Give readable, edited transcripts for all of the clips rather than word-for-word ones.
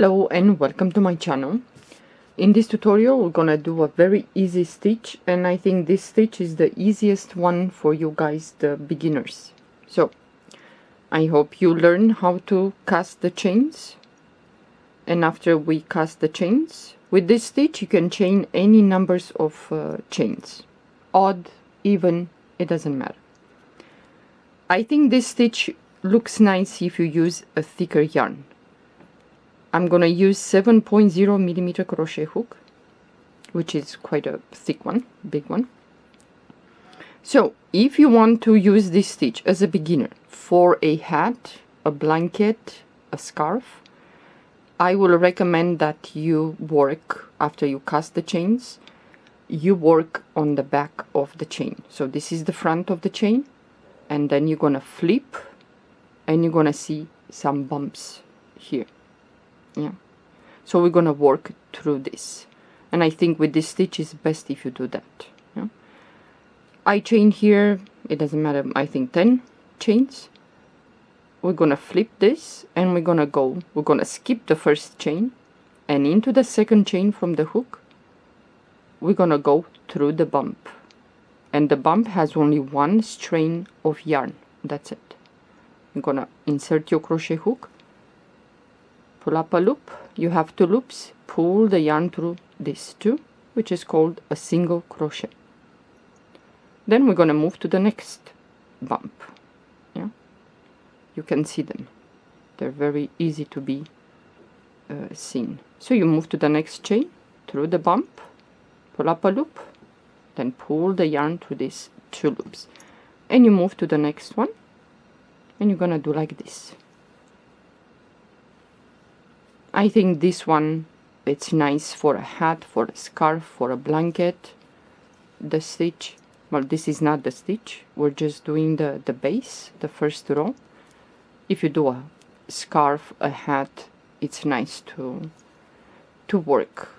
Hello and welcome to my channel. In this tutorial we're gonna do a very easy stitch, and I think this stitch is the easiest one for you guys, the beginners. So I hope you learn how to cast the chains, and after we cast the chains with this stitch you can chain any numbers of chains, odd, even, it doesn't matter. I think this stitch looks nice if you use a thicker yarn. I'm gonna use 7.0 millimeter crochet hook, which is quite a thick one, big one. So if you want to use this stitch as a beginner for a hat, a blanket, a scarf, I will recommend that you work, after you cast the chains, you work on the back of the chain. So this is the front of the chain, and then you're gonna flip and you're gonna see some bumps here. Yeah, so we're gonna work through this, and I think with this stitch is best if you do that. Yeah? I chain here, it doesn't matter, I think 10 chains. We're gonna flip this and we're gonna skip the first chain, and into the second chain from the hook we're gonna go through the bump, and the bump has only one strain of yarn, that's it. You're gonna insert your crochet hook, pull up a loop, you have 2 loops, pull the yarn through this too, which is called a single crochet. Then we're going to move to the next bump. Yeah, you can see them, they're very easy to be seen. So you move to the next chain, through the bump, pull up a loop, then pull the yarn through these 2 loops, and you move to the next one, and you're gonna do like this. I think this one, it's nice for a hat, for a scarf, for a blanket. The stitch, well, this is not the stitch, we're just doing the base, the first row. If you do a scarf, a hat, it's nice to work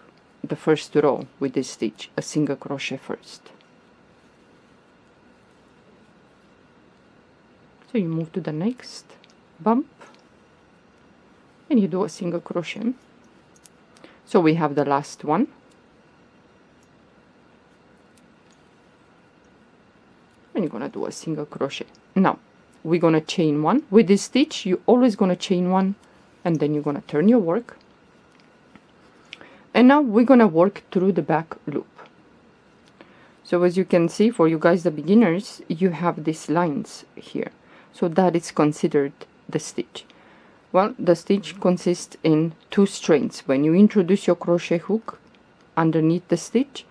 the first row with this stitch, a single crochet first. So you move to the next bump and you do a single crochet. So we have the last one, and you're gonna do a single crochet. Now we're gonna chain one. With this stitch you're always gonna chain one, and then you're gonna turn your work, and now we're gonna work through the back loop. So as you can see, for you guys the beginners, you have these lines here, so that is considered the stitch. Well, the stitch consists in 2 strains. When you introduce your crochet hook underneath the stitch,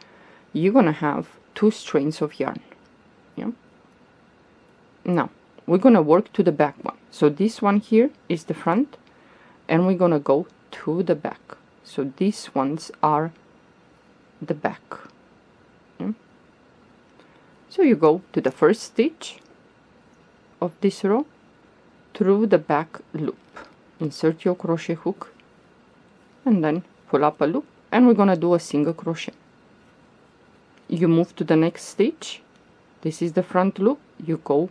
you're gonna have 2 strains of yarn. Yeah. Now we're gonna work to the back one. So this one here is the front, and we're gonna go to the back. So these ones are the back. Yeah. So you go to the first stitch of this row, through the back loop, insert your crochet hook, and then pull up a loop, and we're gonna do a single crochet. You move to the next stitch, this is the front loop, you go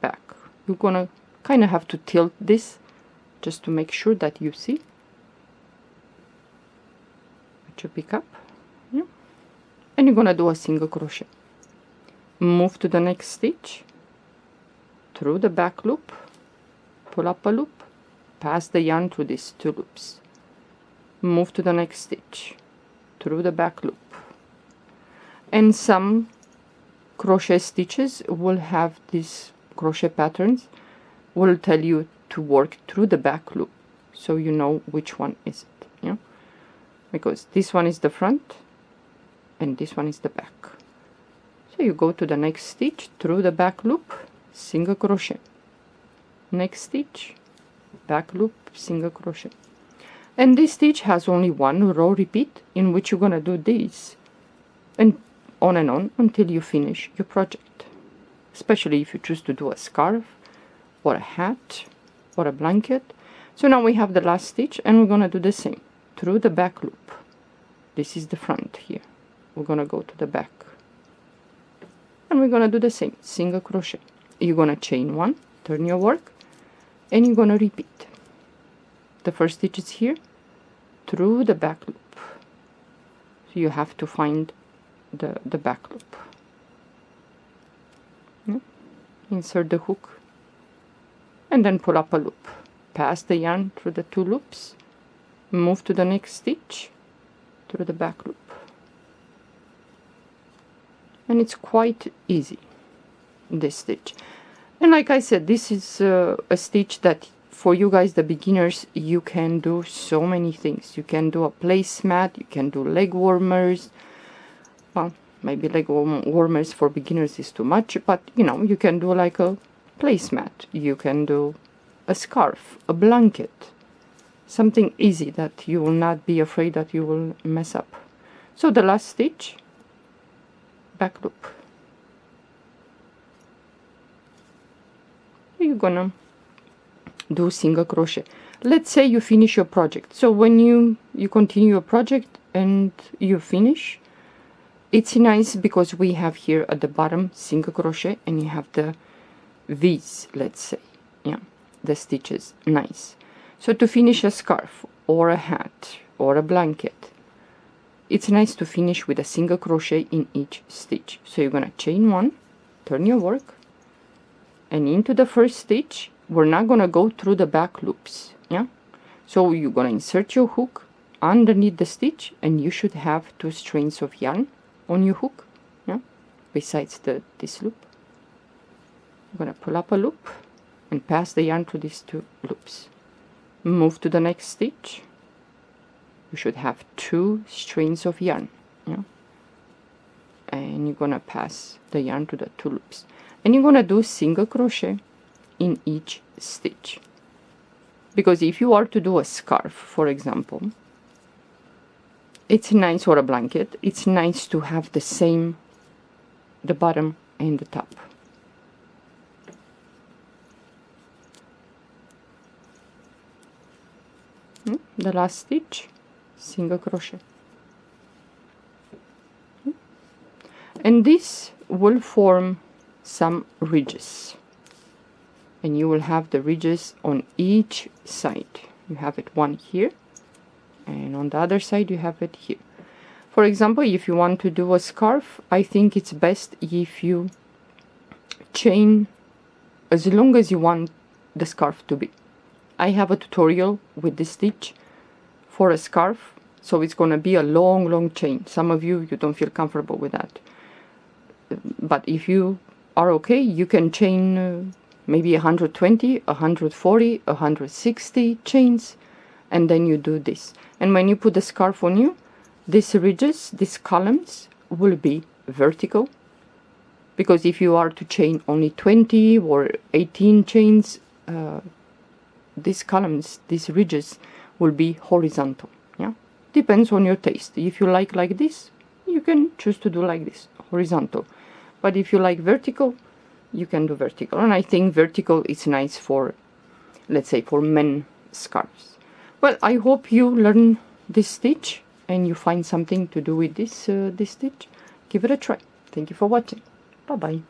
back. You're gonna kind of have to tilt this just to make sure that you see what you pick up. Yeah. And you're gonna do a single crochet. Move to the next stitch, through the back loop, pull up a loop, pass the yarn through these 2 loops, move to the next stitch, through the back loop. And some crochet stitches will have these crochet patterns, will tell you to work through the back loop, so you know which one is it. Yeah, because this one is the front and this one is the back. So you go to the next stitch, through the back loop, single crochet, next stitch, back loop, single crochet. And this stitch has only 1 row repeat, in which you're gonna do this and on until you finish your project, especially if you choose to do a scarf or a hat or a blanket. So now we have the last stitch, and we're gonna do the same through the back loop. This is the front here, we're gonna go to the back, and we're gonna do the same, single crochet. You're gonna chain 1, turn your work, and you're gonna repeat. The first stitch is here, through the back loop. So you have to find the back loop. Yeah. Insert the hook and then pull up a loop. Pass the yarn through the 2 loops, move to the next stitch through the back loop. And it's quite easy, this stitch. And like I said, this is a stitch that for you guys, the beginners, you can do so many things. You can do a placemat, you can do leg warmers. Well, maybe leg warmers for beginners is too much, but you know, you can do like a placemat. You can do a scarf, a blanket, something easy that you will not be afraid that you will mess up. So the last stitch, back loop. You're gonna do single crochet. Let's say you finish your project. So when you continue your project and you finish, it's nice because we have here at the bottom single crochet and you have the V's, let's say, yeah, the stitches, nice. So to finish a scarf or a hat or a blanket, it's nice to finish with a single crochet in each stitch. So you're gonna chain 1, turn your work, and into the first stitch, we're not gonna go through the back loops, yeah? So you're gonna insert your hook underneath the stitch, and you should have 2 strands of yarn on your hook, yeah, besides this loop. I'm gonna pull up a loop and pass the yarn through these 2 loops. Move to the next stitch. You should have 2 strands of yarn, yeah, and you're gonna pass the yarn to the 2 loops, and you're gonna do single crochet in each stitch. Because if you are to do a scarf, for example, it's nice, or a blanket, it's nice to have the same, the bottom and the top. The last stitch, single crochet. And this will form some ridges, and you will have the ridges on each side. You have it one here, and on the other side you have it here. For example, if you want to do a scarf, I think it's best if you chain as long as you want the scarf to be. I have a tutorial with this stitch for a scarf, so it's gonna be a long chain. Some of you don't feel comfortable with that, but if you are okay, you can chain maybe 120, 140, 160 chains, and then you do this. And when you put the scarf on you, these ridges, these columns will be vertical, because if you are to chain only 20 or 18 chains, these columns, these ridges will be horizontal, yeah? Depends on your taste. If you like this, you can choose to do like this, horizontal. But if you like vertical, you can do vertical. And I think vertical is nice for, let's say, for men scarves. Well, I hope you learn this stitch and you find something to do with this, this stitch. Give it a try. Thank you for watching. Bye-bye.